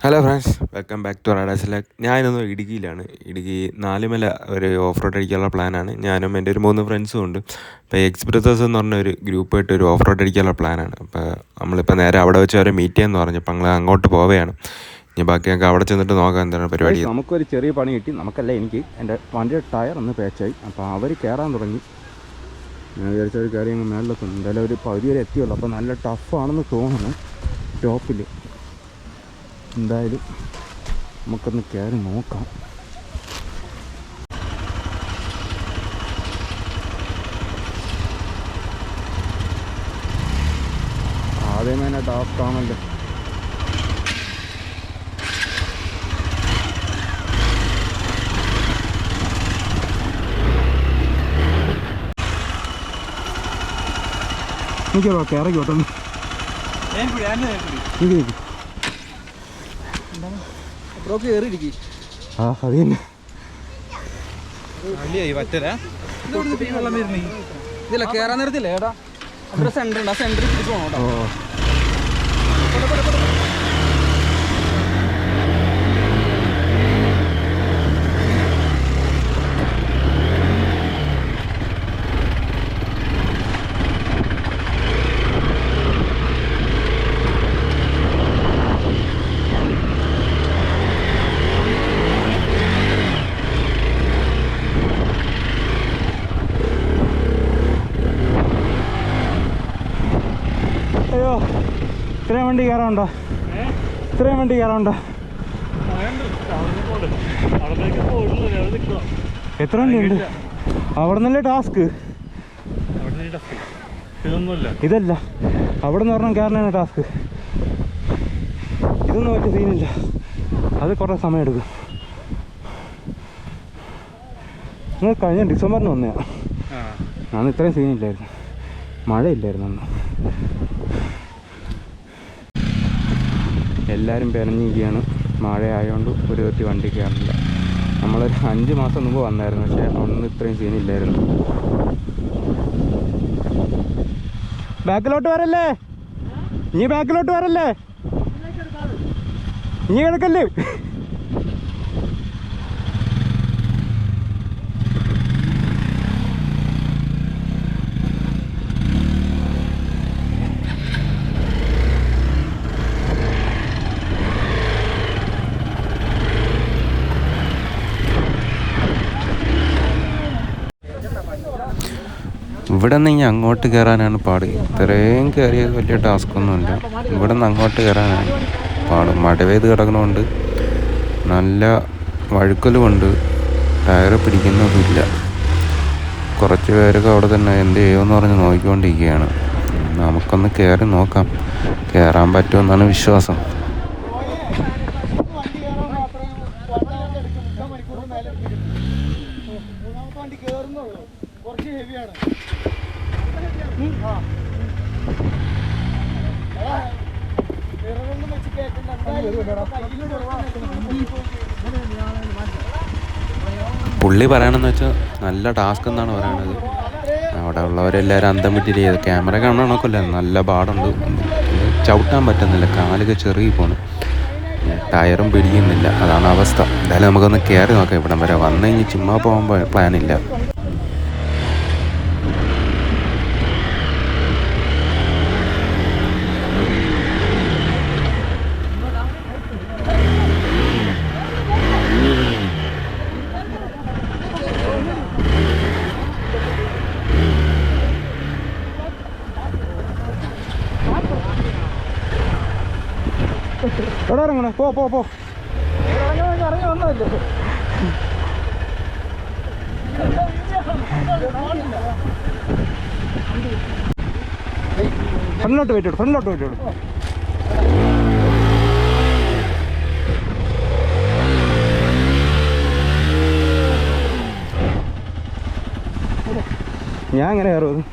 Hello friends, welcome back to റൈഡേഴ്സിലെ. ഞാനിന്ന് ഇടുക്കിയിലാണ്. ഇടുക്കി നാലുമല ഒരു ഓഫ് റോഡ് അടിക്കാനുള്ള പ്ലാനാണ്. ഞാനും എൻ്റെ ഒരു 3 ഫ്രണ്ട്സും ഉണ്ട്. ഇപ്പോൾ എക്സ്പ്രസേഴ്സ് എന്ന് പറഞ്ഞ ഒരു ഗ്രൂപ്പായിട്ട് ഒരു ഓഫ് റോഡ് അടിക്കാനുള്ള പ്ലാനാണ്. അപ്പോൾ നമ്മളിപ്പോൾ നേരെ അവിടെ വെച്ച് അവരെ മീറ്റ് ചെയ്യാമെന്ന് പറഞ്ഞു. അപ്പോൾ ഞങ്ങൾ അങ്ങോട്ട് പോവുകയാണ്. ഇനി ബാക്കി ഞങ്ങൾക്ക് അവിടെ ചെന്നിട്ട് നോക്കാം എന്താണ് പരിപാടി. നമുക്കൊരു ചെറിയ പണി കിട്ടി. നമുക്കല്ല, എനിക്ക് എൻ്റെ വണ്ടിയുടെ ടയർ ഒന്ന് പേച്ചായി. അപ്പോൾ അവർ കയറാൻ തുടങ്ങി. ഞാൻ വിചാരിച്ചൊരു കാര്യം മേളിലൊക്കെ എന്തായാലും ഒരു പകുതി വരെ എത്തിയുള്ളൂ. അപ്പോൾ നല്ല ടഫാണെന്ന് തോന്നുന്നു ടോപ്പിൽ. എന്തായാലും നമുക്കൊന്ന് കയറി നോക്കാം. ആദ്യമേ തന്നെ ടാസ്ക്കാണല്ലോ. എനിക്കോ കയറിക്കോട്ടെ. ആ അത് തന്നെ ഇതില്ല കേറാൻ നേരത്തില്ലേ ഏട്ടാ അവിടെ സെന്റർ ഉണ്ട്. ആ സെന്ററിൽ പിടിച്ചു പോകണം. അയ്യോ, ഇത്രയും വണ്ടി കയറാനുണ്ടോ? ഇത്രയും വണ്ടി കയറാനുണ്ടോ? എത്ര വണ്ടി ഉണ്ട് അവിടെ നിന്നല്ലേ ടാസ്ക്? ഇതല്ല, അവിടെ നിന്ന് പറഞ്ഞാൽ കയറാനാണ് ടാസ്ക്. ഇതൊന്നും വലിയ സീനില്ല. അത് കുറേ സമയം എടുക്കും. നിങ്ങൾ കഴിഞ്ഞ ഡിസംബറിന് വന്നതാണ്. അന്ന് ഇത്രയും സീനില്ലായിരുന്നു, മഴയില്ലായിരുന്നു അന്ന്. എല്ലാവരും പെരഞ്ഞിരിക്കുകയാണ്. മഴ ആയതുകൊണ്ട് ഒരു വ്യക്തി വണ്ടി കയറില്ല. നമ്മളൊരു 5 മാസം മുമ്പ് വന്നായിരുന്നു, പക്ഷേ അന്ന് ഇത്രയും സീനില്ലായിരുന്നു. ബാക്കിലോട്ട് വരല്ലേ, നീ ബാക്കിലോട്ട് വരല്ലേ, നീ കിടക്കല്ലേ. ഇവിടെ നിന്ന് ഇനി അങ്ങോട്ട് കയറാനാണ് പാട്. ഇത്രയും കയറിയത് വലിയ ടാസ്ക്കൊന്നുമില്ല. ഇവിടെ നിന്ന് അങ്ങോട്ട് കയറാനാണ് പാട്. മഴ പെയ്ത് കിടക്കണമുണ്ട്, നല്ല വഴുക്കലുമുണ്ട്, ടയർ പിടിക്കുന്നതുമില്ല. കുറച്ച് പേരൊക്കെ അവിടെ തന്നെ എന്ത് ചെയ്യുമെന്ന് പറഞ്ഞ് നോക്കിക്കൊണ്ടിരിക്കുകയാണ്. നമുക്കൊന്ന് കയറി നോക്കാം, കയറാൻ പറ്റുമെന്നാണ് വിശ്വാസം. പുള്ളി പറയണമെന്ന് വെച്ചാൽ നല്ല ടാസ്ക് എന്നാണ് പറയണത്. അവിടെ ഉള്ളവരെല്ലാവരും അന്തം വിട്ടിട്ട് ചെയ്ത് ക്യാമറ കാണണമൊക്കെയല്ല, നല്ല പാടുണ്ട്. ചവിട്ടാൻ പറ്റുന്നില്ല, കാലൊക്കെ ചെറിയ പോണു, ടയറും പിടിക്കുന്നില്ല. അതാണ് അവസ്ഥ. എന്തായാലും നമുക്കൊന്ന് കയറി നോക്കാം. ഇവിടം വരെ വന്നു കഴിഞ്ഞ് ചുമ്മാ പോകുമ്പോൾ പ്ലാനില്ല. എവിടെ ഇറങ്ങണേ? പോ പോ പോ. ഫ്രണ്ടിലോട്ട് പോയിട്ടോളൂ, ഫ്രണ്ടിലോട്ട് പോയിട്ടോളൂ. ഞാൻ എങ്ങനെ കയറും?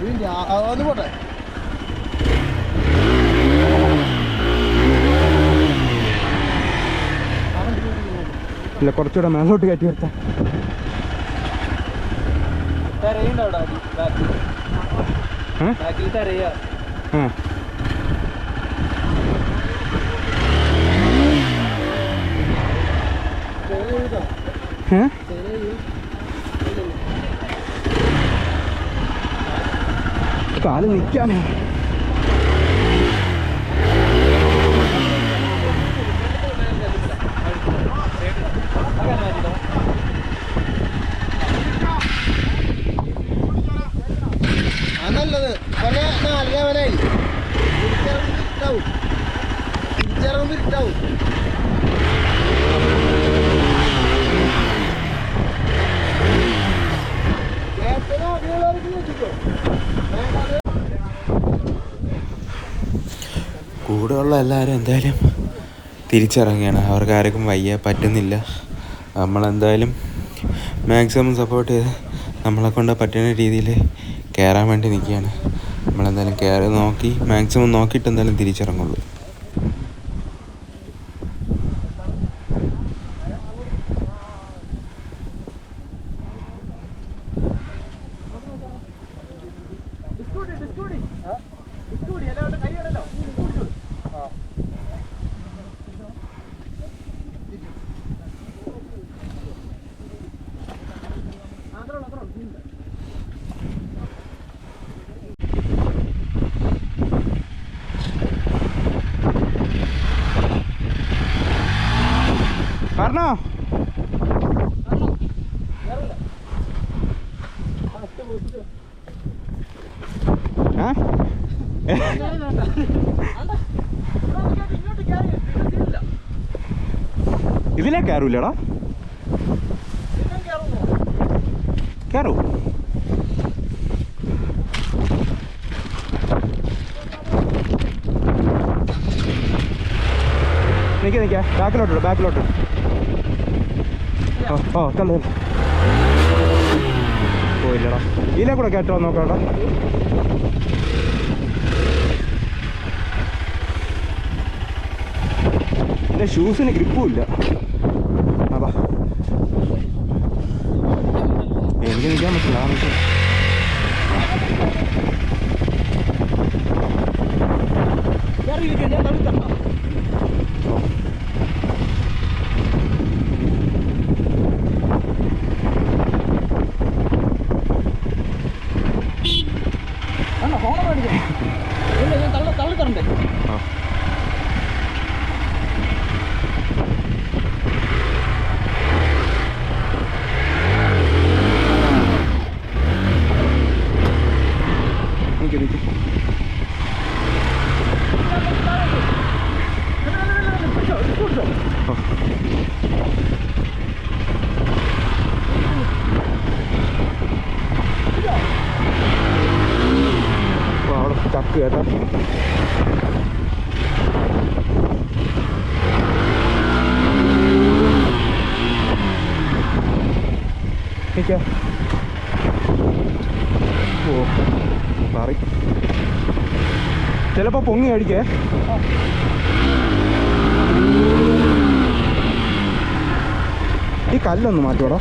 അത് പോട്ടെ. ഇല്ല, കുറച്ചുകൂടെ മേലോട്ട് കയറ്റി വെച്ചാൽ കാല് നിൽക്കാമോ? നല്ലത് കൊറേ 4 വരായി തിരിച്ചിറങ്ങും തിരിച്ചിറങ്ങും. കൂടെയുള്ള എല്ലാവരും എന്തായാലും തിരിച്ചിറങ്ങുകയാണ്. അവർക്ക് ആർക്കും വയ്യ, പറ്റുന്നില്ല. നമ്മളെന്തായാലും മാക്സിമം സപ്പോർട്ട് ചെയ്ത് നമ്മളെ കൊണ്ട് പറ്റുന്ന രീതിയിൽ കയറാൻ വേണ്ടി നിൽക്കുകയാണ്. നമ്മളെന്തായാലും കയറി നോക്കി മാക്സിമം നോക്കിയിട്ട് എന്തായാലും തിരിച്ചിറങ്ങുള്ളൂ. പറഞ്ഞോ? ഇതിലേ കയറൂലടാ? കയറൂ. നിൽക്ക ബാക്കിലോട്ട്. ഓ തള്ളു. പോയില്ലടാ. ഇതിലെ കൂടെ കയറ്റോ നോക്കാടാ. എൻ്റെ ഷൂസിന് ഗ്രിപ്പും ഇല്ല. അതാ എനിക്ക് നിൽക്കാൻ പറ്റില്ല. അവിടെ ചക്ക് കേട്ടോ. ഓ മാറി. ചിലപ്പോ പൊങ്ങി അടിക്കേ. ഈ കല്ലൊന്ന് മാറ്റോടാ.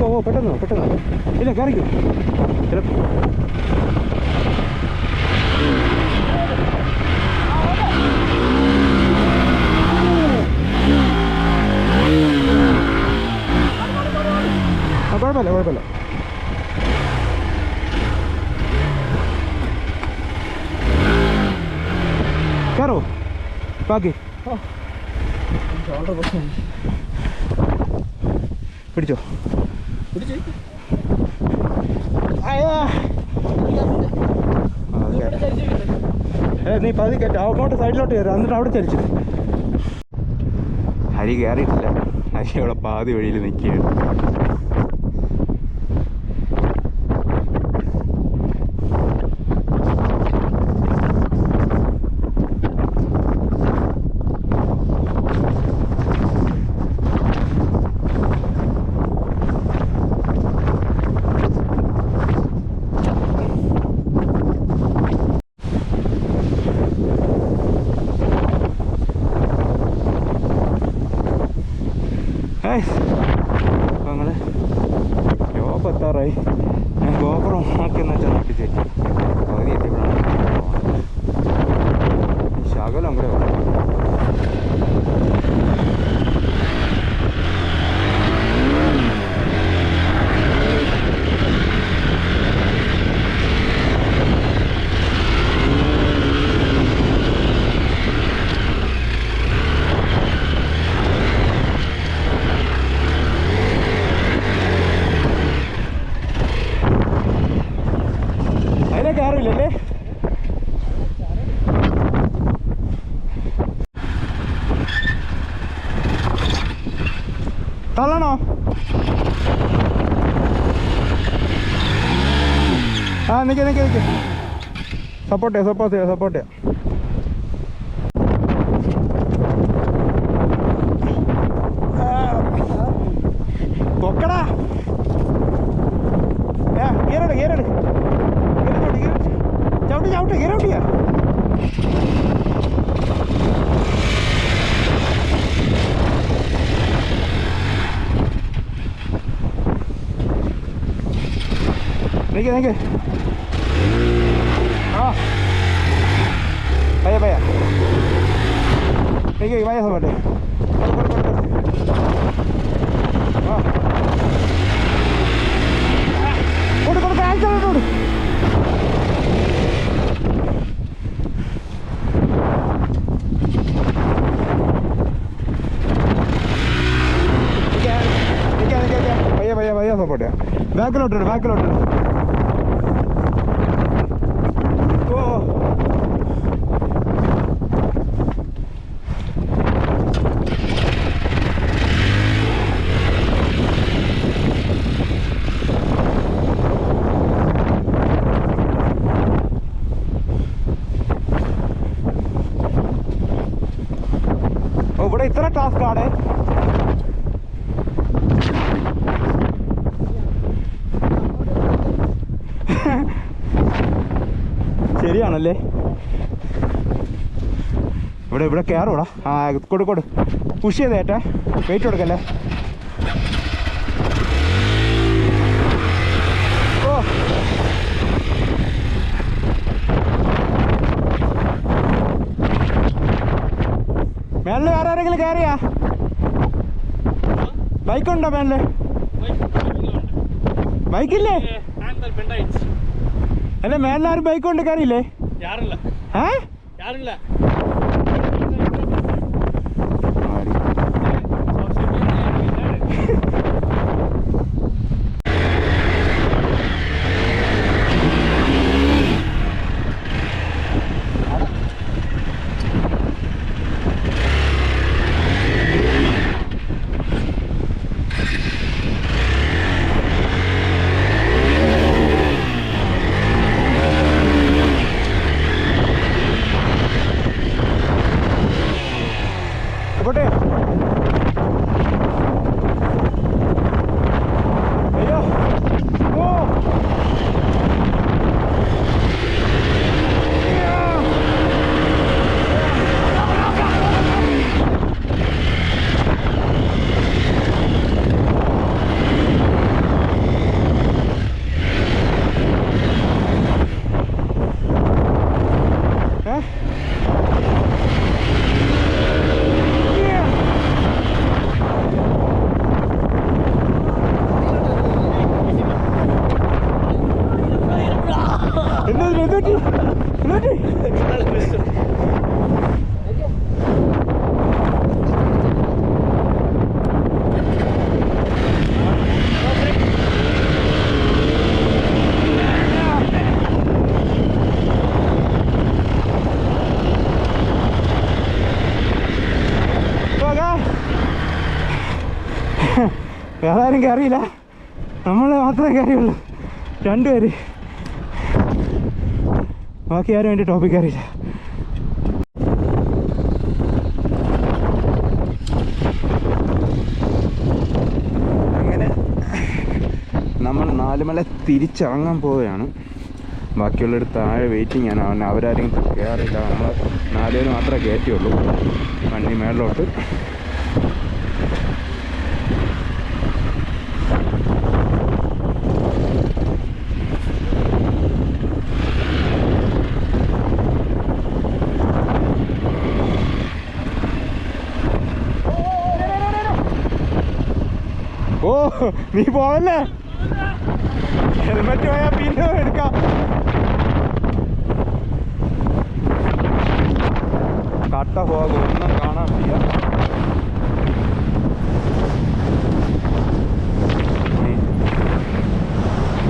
ഓ പെട്ടെന്ന് ഇല്ല കയറിക്കും. ചിലപ്പോൾ കുഴപ്പമില്ല. കയറോ ബാക്കി പിടിച്ചോ. നീ പതി കയറ്റ അങ്ങോട്ട് സൈഡിലോട്ട് കയറി. എന്നിട്ട് അവിടെ ചരിച്ചു. ഹരി കയറിയിട്ടില്ല. ഹരി അവിടെ പാതി വഴിയിൽ നിൽക്കുകയാണ്. എത്താറായി. ഞാൻ ഗോപുരം നോക്കി എന്ന് വെച്ചാൽ നട്ടിച്ച് പകുതി എത്തിയപ്പോഴാണ് ശകലം കൂടെ വേണം. അതിലേക്ക് ആരുമില്ലല്ലേ? തള്ളണോ? ആ നിൽക്ക് സപ്പോർട്ട് ചെയ്യാം. പൊക്കടാ. ഗിയറെടു ചവിട്ട് ഗിയറൗട്ടിയാ. നിൽക്ക് ആ പയ്യ നിൽക്ക് പയ്യ സപ്പോട്ടെ. ആ കൊടു ആഴ്ച പയ്യ സപ്പോർട്ട് ചെയ്യാം. ബാക്കിലോട്ട് ഓ ഇവിടെ ഇത്ര ടാസ്കാണ്. ശരിയാണല്ലേ? ഇവിടെ കയറൂടാ. ആ കൊടു പുഷ് ചെയ്തേട്ടെ. വെയിറ്റ് കൊടുക്കല്ലേ. ഓ മേളിൽ വേറെ ആരെങ്കിലും കയറിയാ? ബൈക്കുണ്ടോ മേളില്? ബൈക്കില്ലേ? അല്ല മേളിലാരും ബൈക്ക് കൊണ്ട് കയറിയില്ലേ? പോട്ടെ. അയ്യോ ഓ വേറെ ആരും കയറിയില്ല. നമ്മൾ മാത്രമേ കയറിയുള്ളൂ. 2 പേര്. ബാക്കി ആരും അതിൻ്റെ ടോപ്പിൽ കയറിയില്ല. അങ്ങനെ നമ്മൾ 4 മല തിരിച്ചിറങ്ങാൻ പോവുകയാണ്. ബാക്കിയുള്ളവർ താഴെ വെയിറ്റിംഗ് ആണ്. അവരാരും കയറിയില്ല. നമ്മൾ 4 പേര് മാത്രമേ കയറ്റിയുള്ളൂ വണ്ടി മേളിലോട്ട്. നീ പോവല്ലേ? ഹെൽമെറ്റ് പോയാൽ പിന്നെ എടുക്കാം. കട്ട പോകും, ഒന്നും കാണാൻ വയ്യ.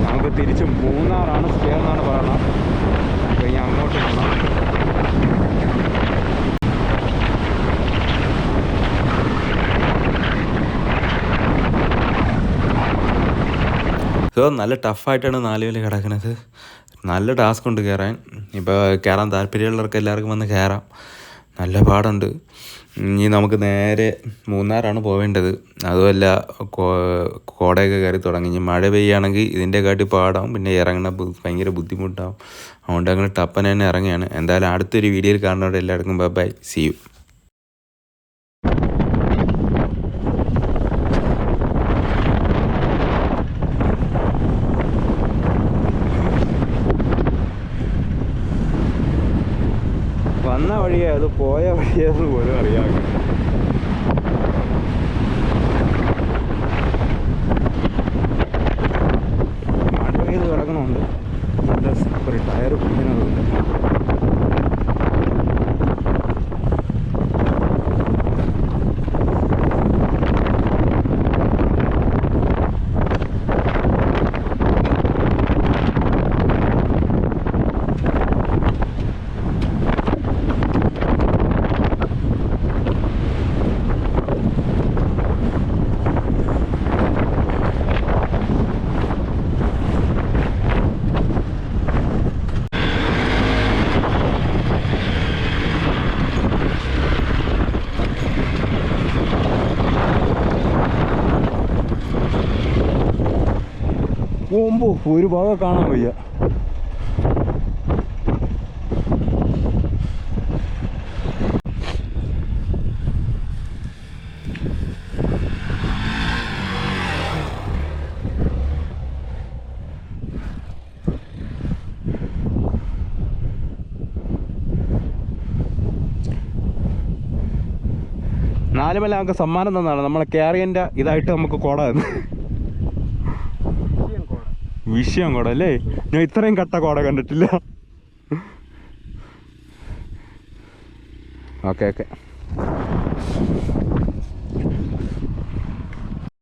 നമുക്ക് തിരിച്ച് മൂന്നാറാണ് സ്റ്റേ എന്നാണ് പറയുന്നത്. കഴിഞ്ഞ് അങ്ങോട്ട് പോകണം. സോ നല്ല ടഫായിട്ടാണ് 4 മല കിടക്കുന്നത്. നല്ല ടാസ്ക് ഉണ്ട് കയറാൻ. ഇപ്പോൾ കയറാൻ താല്പര്യമുള്ളവർക്ക് എല്ലാവർക്കും വന്ന് കയറാം. നല്ല പാടുണ്ട്. ഇനി നമുക്ക് നേരെ മൂന്നാറാണ് പോവേണ്ടത്. അതുമല്ല കോടയൊക്കെ കയറി തുടങ്ങി. ഇനി മഴ പെയ്യുകയാണെങ്കിൽ ഇതിൻ്റെ കാട്ടി പാടാവും. പിന്നെ ഇറങ്ങണ ഭയങ്കര ബുദ്ധിമുട്ടാവും. അതുകൊണ്ട് അങ്ങനെ ടപ്പന തന്നെ ഇറങ്ങിയാണ്. എന്തായാലും അടുത്തൊരു വീഡിയോയിൽ കാണുന്നവരുടെ എല്ലാവർക്കും ബൈ. See you. വന്ന വഴിയേ അത് പോയ വഴിയെന്ന് പോലും അറിയാം. മഴ പെയ്ത് കിടക്കണമുണ്ട്. നല്ല സ്ലിപ്പറി ടയർ പിടിക്കുന്നതുണ്ട്. പോകുമ്പോൾ ഒരു ഭാഗം കാണാൻ വയ്യ. നാലുമല നമുക്ക് സമ്മാനം തന്നാണ്. നമ്മളെ കാരിയൻ്റെ ഇതായിട്ട് നമുക്ക് കോട തന്നു. വിഷയം കോട അല്ലേ? ഞാൻ ഇത്രയും കട്ട കോട കണ്ടിട്ടില്ല. ഓക്കെ